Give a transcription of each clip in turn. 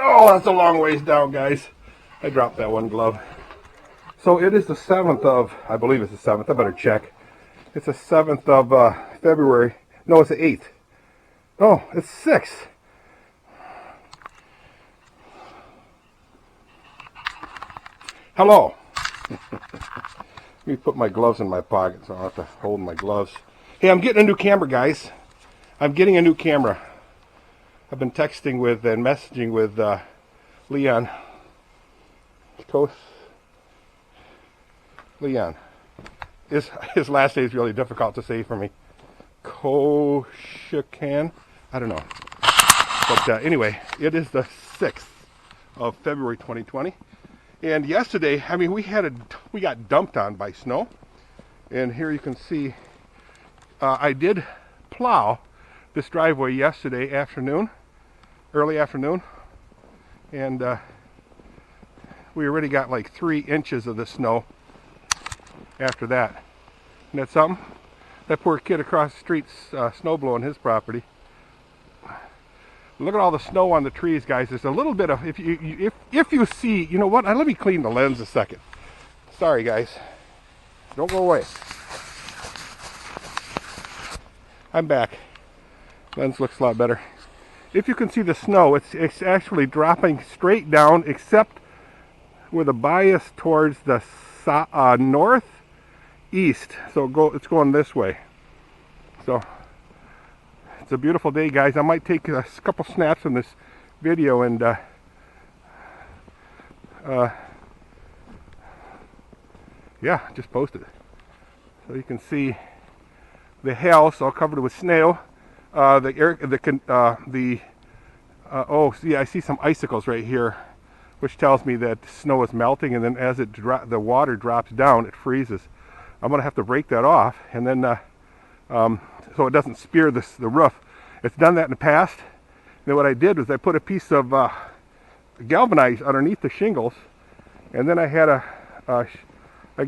Oh, that's a long ways down, guys. I dropped that one glove. So it is the 7th of, I believe it's the 7th, I better check. It's the 7th of February. No, it's the 8th. Oh, it's 6th. Hello. Let me put my gloves in my pocket so I don't have to hold my gloves. Hey, I'm getting a new camera, guys. I'm getting a new camera. I've been texting with and messaging with Leon. Leon. His last name is really difficult to say for me. Koshikan? I don't know. But anyway, it is the 6th of February 2020. And yesterday, I mean, we got dumped on by snow. And here you can see, I did plow this driveway yesterday afternoon, early afternoon. And we already got like 3 inches of the snow after that. Isn't that something? That poor kid across the street's snow blowing his property. Look at all the snow on the trees, guys. There's a little bit of, if you see, you know what? Let me clean the lens a second. Sorry, guys. Don't go away. I'm back. Lens looks a lot better. If you can see the snow, it's actually dropping straight down, except with a bias towards the northeast. So it's going this way. So it's a beautiful day, guys. I might take a couple snaps in this video and yeah, just post it. So you can see the house all covered with snow. Oh, see, I see some icicles right here, which tells me that snow is melting, and then as the water drops down, it freezes. I'm gonna have to break that off, and then so it doesn't spear the roof. It's done that in the past. And then what I did was I put a piece of galvanized underneath the shingles, and then I had a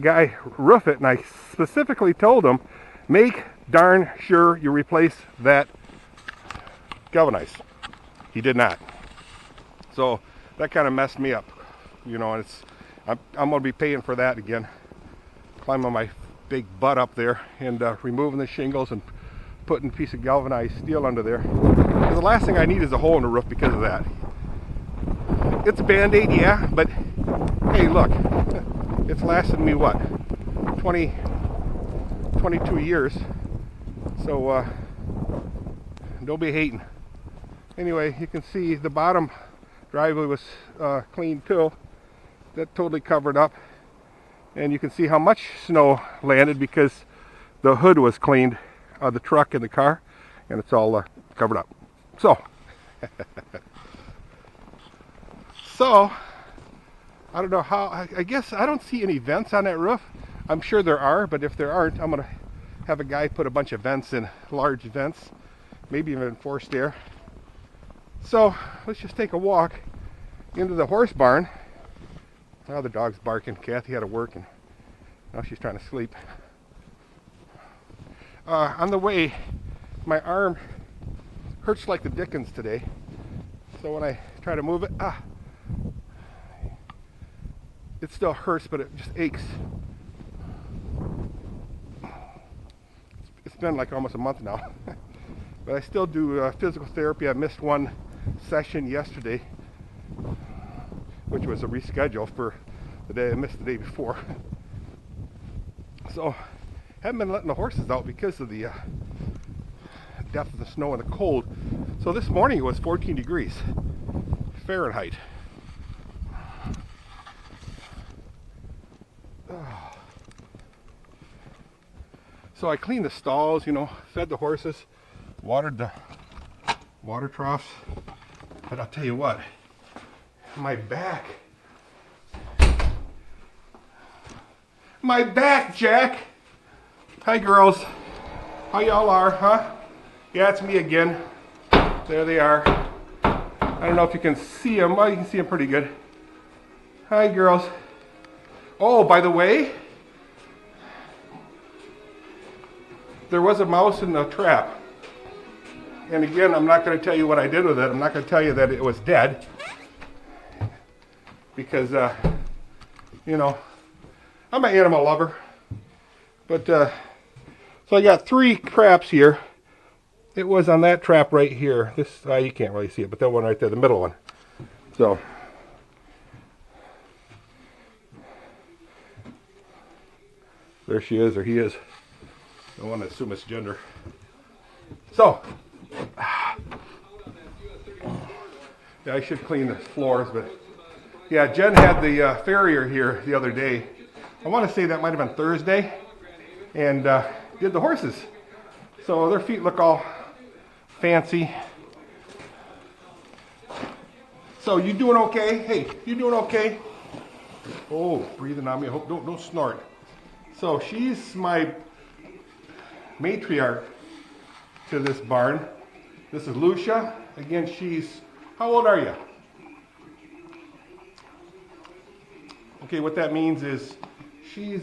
guy roof it, and I specifically told him, make darn sure you replace that galvanized. He did not. So that kind of messed me up, you know. And I'm gonna be paying for that again. Climbing my big butt up there and removing the shingles and putting a piece of galvanized steel under there. And the last thing I need is a hole in the roof because of that. It's a band-aid, yeah, but hey, look, it's lasted me what, 22 years. So don't be hating. Anyway, you can see the bottom driveway was cleaned too. That totally covered up. And you can see how much snow landed because the hood was cleaned, the truck and the car, and it's all covered up. So, I don't know how, I guess I don't see any vents on that roof. I'm sure there are, but if there aren't, I'm going to have a guy put a bunch of vents in, large vents, maybe even forced air. So, let's just take a walk into the horse barn. Now the dog's barking. Kathy had to work and now she's trying to sleep. On the way, my arm hurts like the dickens today. So when I try to move it, it still hurts, but it just aches. It's been like almost a month now. But I still do physical therapy. I missed one session yesterday, which was a reschedule for the day I missed the day before. So, haven't been letting the horses out because of the depth of the snow and the cold. So this morning it was 14 degrees Fahrenheit. So I cleaned the stalls, you know, fed the horses, watered the water troughs. But I'll tell you what, my back, Jack. Hi, girls. How y'all are, huh? Yeah, it's me again. There they are. I don't know if you can see them. Well, you can see them pretty good. Hi, girls. Oh, by the way, there was a mouse in the trap. And again, I'm not going to tell you what I did with it. I'm not going to tell you that it was dead. Because, you know, I'm an animal lover. But, so I got 3 traps here. It was on that trap right here. This, you can't really see it, but that one right there, the middle one. So, there she is, or he is. I don't want to assume it's gender. So, yeah, I should clean the floors, but yeah, Jen had the farrier here the other day. I want to say that might have been Thursday, and did the horses. So their feet look all fancy. So you doing okay? Hey, you doing okay? Oh, breathing on me. I hope don't snort. So she's my matriarch to this barn. This is Lucia. Again, she's, how old are you? Okay, what that means is she's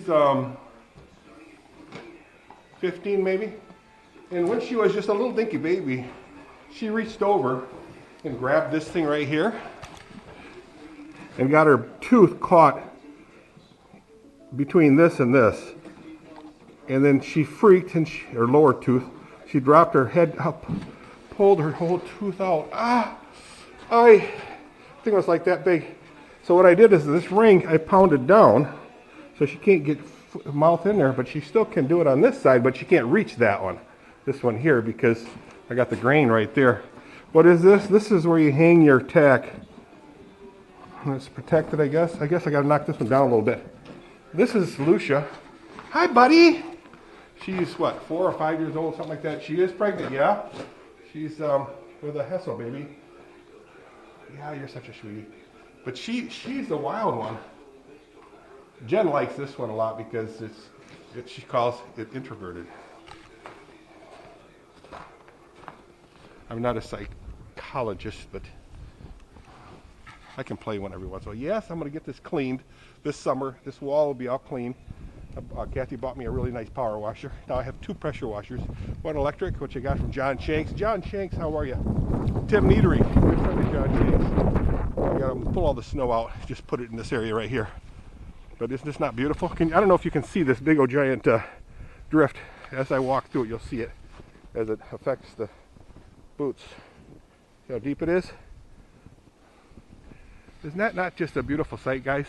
15 maybe. And when she was just a little dinky baby, she reached over and grabbed this thing right here and got her tooth caught between this and this. And then she freaked, and her lower tooth, she dropped her head up, pulled her whole tooth out. I think it was like that big. So what I did is this ring I pounded down so she can't get mouth in there, but she still can do it on this side, but she can't reach that one. This one here, because I got the grain right there. What is this? This is where you hang your tack. It's protected, I guess. I guess I gotta knock this one down a little bit. This is Lucia. Hi, buddy. She's what, 4 or 5 years old, something like that. She is pregnant, yeah. She's with a Hessel baby. Yeah, you're such a sweetie. But she's the wild one. Jen likes this one a lot because she calls it introverted. I'm not a psychologist, but I can play one every once in a while. Yes, I'm going to get this cleaned this summer. This wall will be all clean. Kathy bought me a really nice power washer. Now I have 2 pressure washers. One electric, which I got from John Shanks. John Shanks, how are you? Tim Needery, good friend of John Shanks. I got to pull all the snow out. Just put it in this area right here. But isn't this not beautiful? I don't know if you can see this big old giant drift. As I walk through it, you'll see it as it affects the boots. See how deep it is? Isn't that not just a beautiful sight, guys?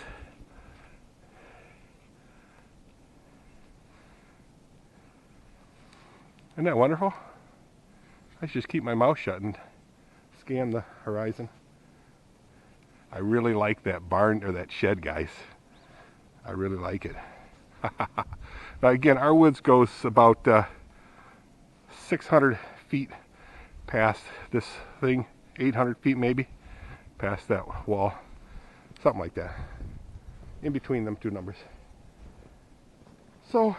Isn't that wonderful? I should just keep my mouth shut and scan the horizon. I really like that barn, or that shed, guys. I really like it. Now again, our woods goes about 600 feet past this thing, 800 feet maybe, past that wall. Something like that. In between them 2 numbers. So,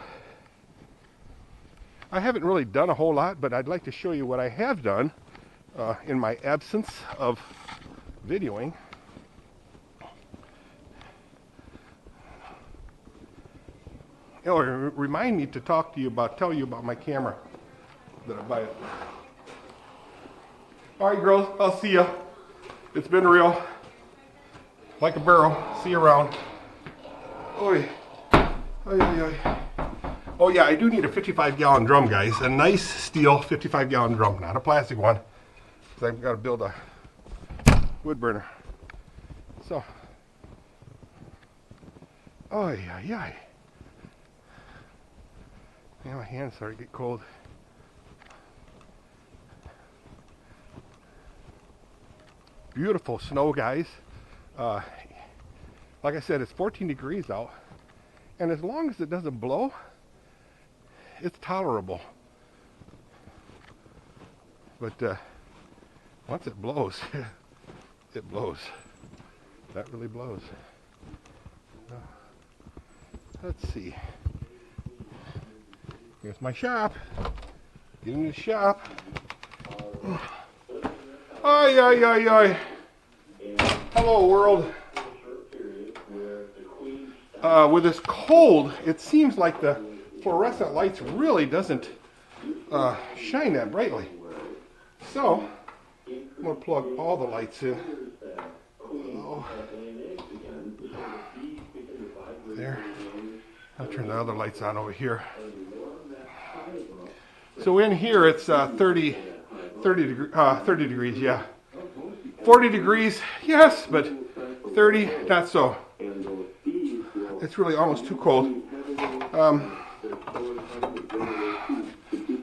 I haven't really done a whole lot, but I'd like to show you what I have done in my absence of videoing. Oh, remind me to tell you about my camera that I buy it. All right, girls, I'll see ya. It's been real. Like a barrel. See you around. Oy. Oy, oy, oy. Oh yeah, I do need a 55-gallon drum, guys. A nice steel 55-gallon drum, not a plastic one, because I've got to build a wood burner. So, oh yeah. Yeah, my hands started to get cold. Beautiful snow, guys. Like I said, it's 14 degrees out, and as long as it doesn't blow, it's tolerable. But once it blows, it blows. That really blows. Let's see. Here's my shop. Get in the shop. Ay, ay, ay, ay. Hello, world. With this cold, it seems like the fluorescent lights really doesn't shine that brightly. So I'm going to plug all the lights in. Oh. There. I'll turn the other lights on over here. So in here it's 30 degrees, yeah. 40 degrees, yes, but 30, not so. It's really almost too cold.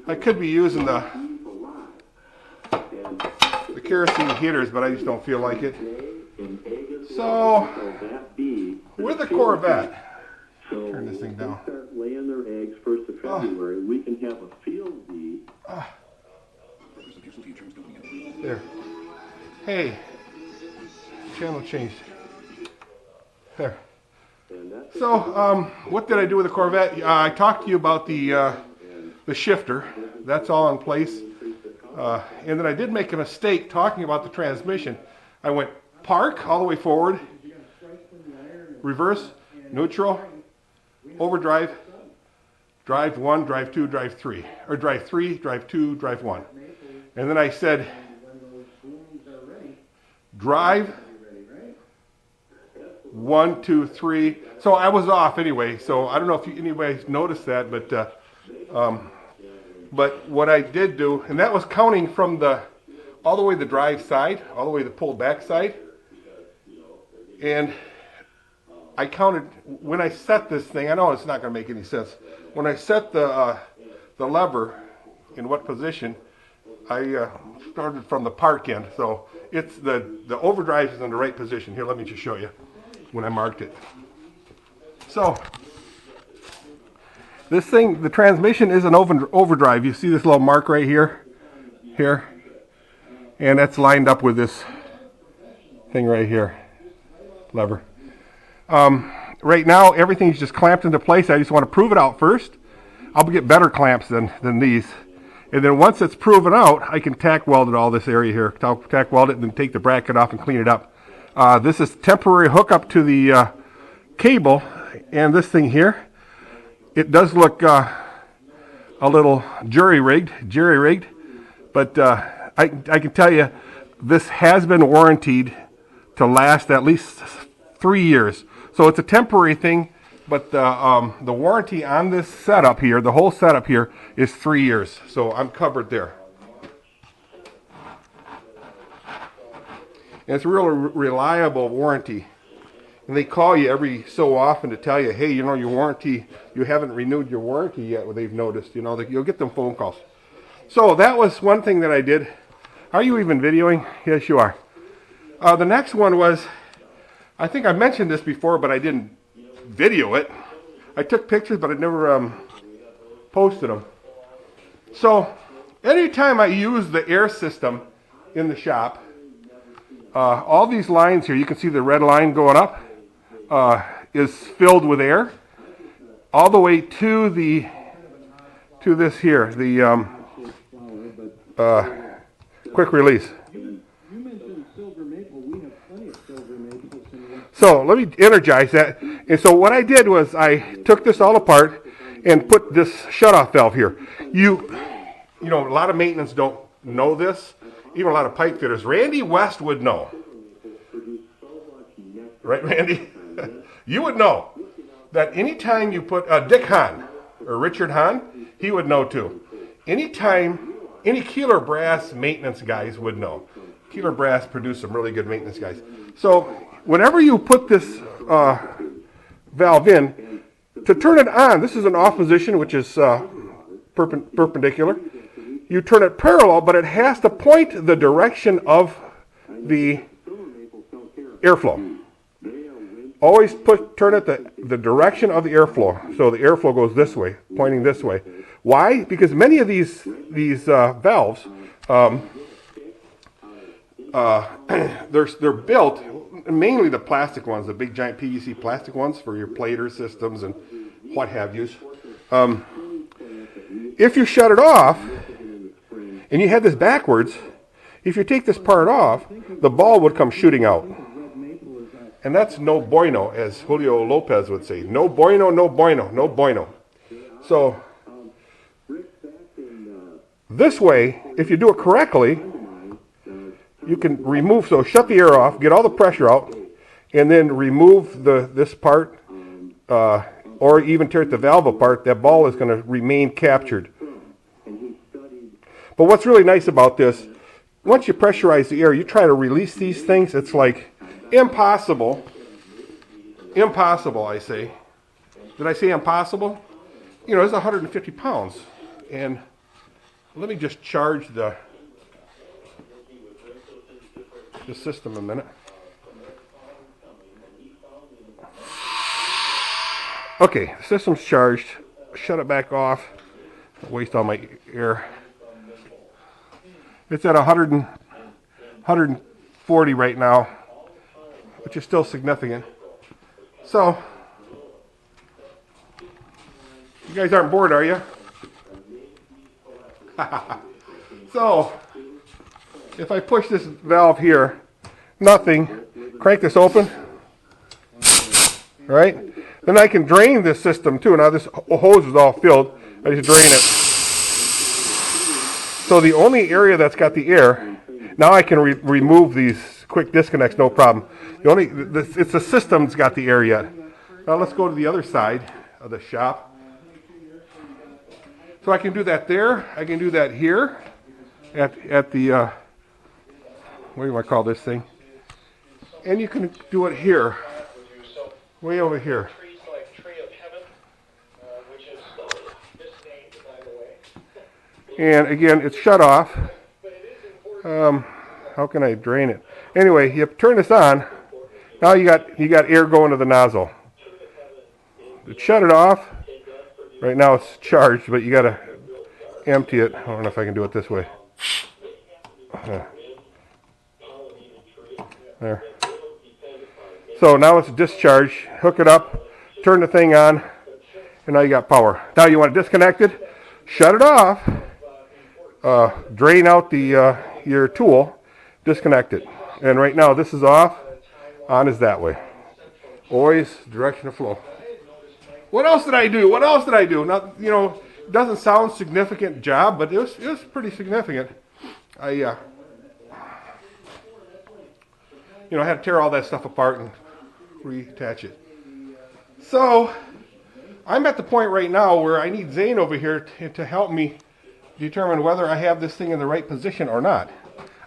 I could be using the kerosene heaters, but I just don't feel like it. So, with the Corvette, turn this thing down. Laying their eggs 1st of February. We can have a field bee. There. Hey, channel changed. There. So, what did I do with the Corvette? I talked to you about the shifter. That's all in place. And then I did make a mistake talking about the transmission. I went park all the way forward, reverse, neutral, overdrive, drive 1, drive 2, drive 3. Or drive 3, drive 2, drive 1. And then I said, drive 1, 2, 3. So I was off anyway. So I don't know if anybody noticed that, but what I did do, and that was counting from all the way the drive side, all the way the pulled back side. And I counted, when I set this thing, I know it's not going to make any sense. When I set the lever in what position, I started from the park end. So it's the overdrive is in the right position. Here, let me just show you when I marked it. So this thing, the transmission is an overdrive. You see this little mark right here, and that's lined up with this thing right here, lever. Right now, everything's just clamped into place. I just want to prove it out first. I'll get better clamps than these. And then once it's proven out, I can tack weld it all this area here. Tack weld it and then take the bracket off and clean it up. This is temporary hookup to the cable, and this thing here, it does look a little jerry-rigged, but I can tell you this has been warranted to last at least 3 years. So it's a temporary thing, but the warranty on this setup here, the whole setup here, is 3 years. So I'm covered there. And it's a real reliable warranty. And they call you every so often to tell you, hey, you know, your warranty, you haven't renewed your warranty yet. Well, they've noticed, you know, you'll get them phone calls. So that was one thing that I did. Are you even videoing? Yes, you are. The next one was, I think I mentioned this before, but I didn't video it. I took pictures, but I never posted them. So anytime I use the air system in the shop, all these lines here, you can see the red line going up, is filled with air all the way to this here, the quick release. So let me energize that. And so what I did was I took this all apart and put this shutoff valve here. You know, a lot of maintenance don't know this. Even a lot of pipe fitters. Randy West would know. Right, Randy? You would know that anytime you put Dick Hahn or Richard Hahn, he would know too. Anytime, any Keeler Brass maintenance guys would know. Keeler Brass produce some really good maintenance guys. So whenever you put this valve in, to turn it on, this is an off position, which is perpendicular. You turn it parallel, but it has to point the direction of the airflow. Always turn it the direction of the airflow. So the airflow goes this way, pointing this way. Why? Because many of these valves, they're built, mainly the plastic ones, the big giant PVC plastic ones for your plater systems and what have yous. If you shut it off, and you had this backwards, if you take this part off, the ball would come shooting out. And that's no bueno, as Julio Lopez would say. No bueno, no bueno, no bueno. So This way, if you do it correctly, you can remove, so shut the air off, get all the pressure out, and then remove this part, or even tear the valve apart. That ball is going to remain captured. But what's really nice about this, once you pressurize the air, you try to release these things, it's like impossible. Impossible, I say. Did I say impossible? You know, it's 150 pounds. And let me just charge the system a minute. Okay, the system's charged. Shut it back off. Waste all my air. It's at 140 right now, which is still significant. So, you guys aren't bored, are you? So, if I push this valve here, nothing, crank this open, right? Then I can drain this system too. Now this hose is all filled. I just drain it. So the only area that's got the air, now I can remove these quick disconnects, no problem. It's the system's got the air yet. Now let's go to the other side of the shop. So I can do that there. I can do that here at the, what do you want to call this thing? And you can do it here, way over here. And again, it's shut off. How can I drain it? Anyway, you turn this on. Now you got air going to the nozzle. Shut it off. Right now it's charged, but you got to empty it. I don't know if I can do it this way. There. So now it's discharged. Hook it up. Turn the thing on, and now you got power. Now you want it disconnected. Shut it off. Drain out your tool, disconnect it. And right now this is off, on is that way. Always direction of flow. What else did I do? What else did I do? Now, you know, it doesn't sound significant job, but it was pretty significant. I had to tear all that stuff apart and reattach it. So I'm at the point right now where I need Zane over here to help me determine whether I have this thing in the right position or not.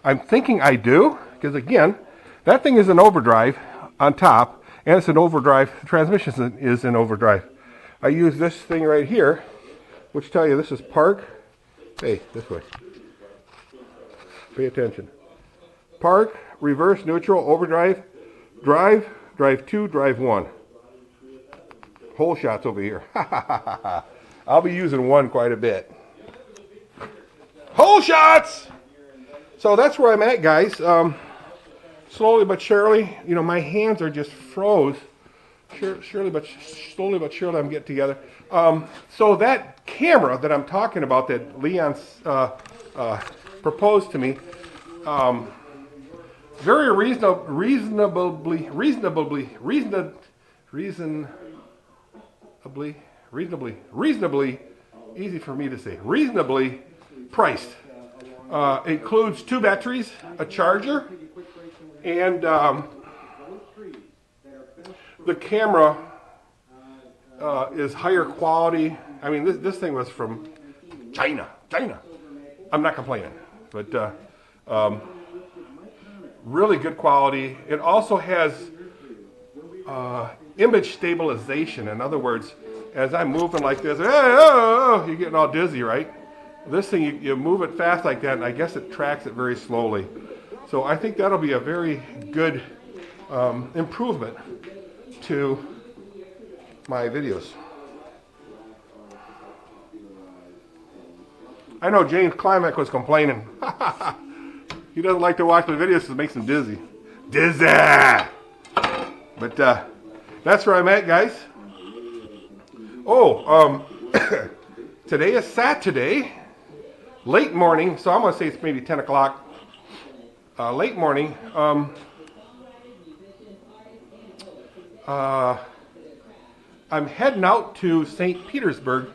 I'm thinking I do, because again, that thing is in overdrive on top, and it's in overdrive, the transmission is in overdrive. I use this thing right here, which tell you this is park. Hey, this way. Pay attention. Park, reverse, neutral, overdrive, drive 2, drive 1. Hole shots over here. I'll be using 1 quite a bit. Hole shots! So that's where I'm at, guys. Slowly but surely, you know, my hands are just froze. Slowly but surely I'm getting together. So that camera that I'm talking about that Leon proposed to me, very reasonably easy for me to say, reasonably priced. Includes 2 batteries, a charger, and the camera is higher quality. I mean, this thing was from China. I'm not complaining, but really good quality. It also has image stabilization. In other words, as I'm moving like this, you're getting all dizzy, right? This thing, you move it fast like that, and I guess it tracks it very slowly. So I think that'll be a very good improvement to my videos. I know James Climack was complaining. He doesn't like to watch my videos because it makes him dizzy. But that's where I'm at, guys. Oh, today is Saturday. Late morning, so I'm going to say it's maybe 10 o'clock. Late morning. I'm heading out to St. Petersburg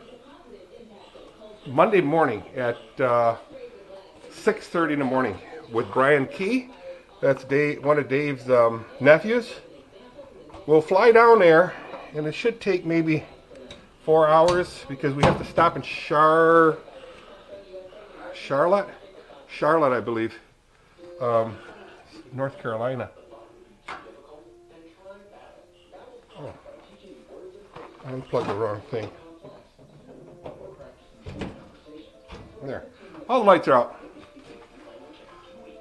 Monday morning at 6:30 in the morning with Brian Key. That's one of Dave's nephews. We'll fly down there, and it should take maybe 4 hours because we have to stop in Charlotte, I believe, North Carolina. Oh, I unplugged the wrong thing. There, all the lights are out.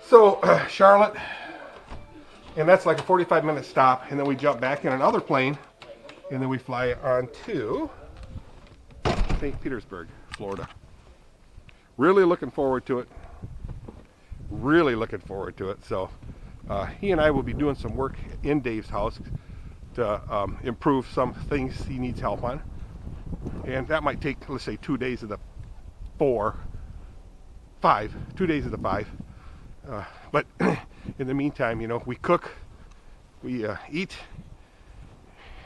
So Charlotte, and that's like a 45-minute stop, and then we jump back in another plane, and then we fly on to St. Petersburg, Florida. Really looking forward to it. Really looking forward to it. So he and I will be doing some work in Dave's house to improve some things he needs help on. And that might take, let's say, 2 days of the 5. 2 days of the 5. But in the meantime, you know, we cook, we eat,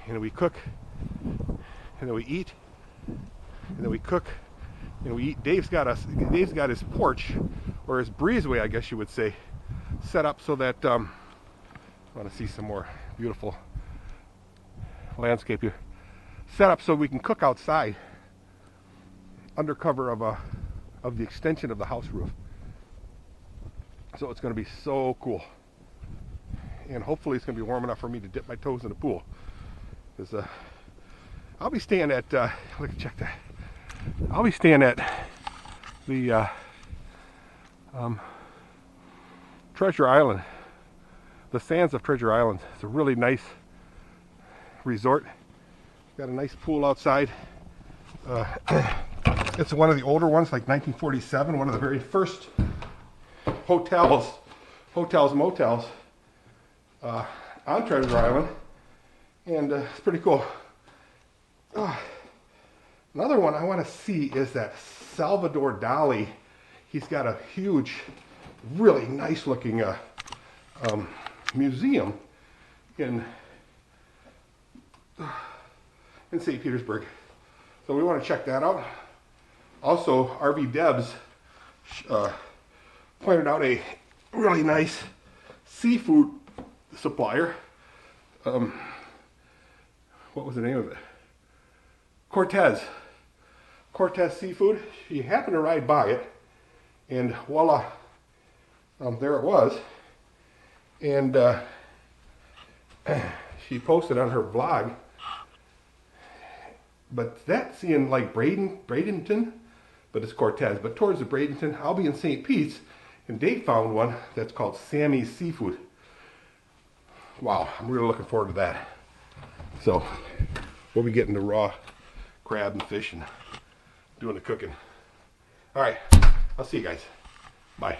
and we cook, and then we eat, and then we cook, and we eat. Dave's got his porch, or his breezeway, I guess you would say, set up so that I want to see some more beautiful landscape here. Set up so we can cook outside under cover of the extension of the house roof. So it's going to be so cool, and hopefully it's going to be warm enough for me to dip my toes in the pool. Because I'll be staying at look, check that. I'll be staying at the Treasure Island, the Sands of Treasure Island. It's a really nice resort. Got a nice pool outside. It's one of the older ones, like 1947, one of the very first hotels, motels on Treasure Island, and it's pretty cool. Another one I want to see is that Salvador Dali. He's got a huge, really nice looking museum in St. Petersburg. So we want to check that out. Also, RV Debs pointed out a really nice seafood supplier. What was the name of it? Cortez Seafood. She happened to ride by it, and voila, there it was. And she posted on her blog. But that's in like Bradenton, but it's Cortez. But towards the Bradenton, I'll be in St. Pete's, and Dave found one that's called Sammy's Seafood. Wow, I'm really looking forward to that. So we'll be getting the raw crab and fish and doing the cooking. All right, I'll see you guys. Bye.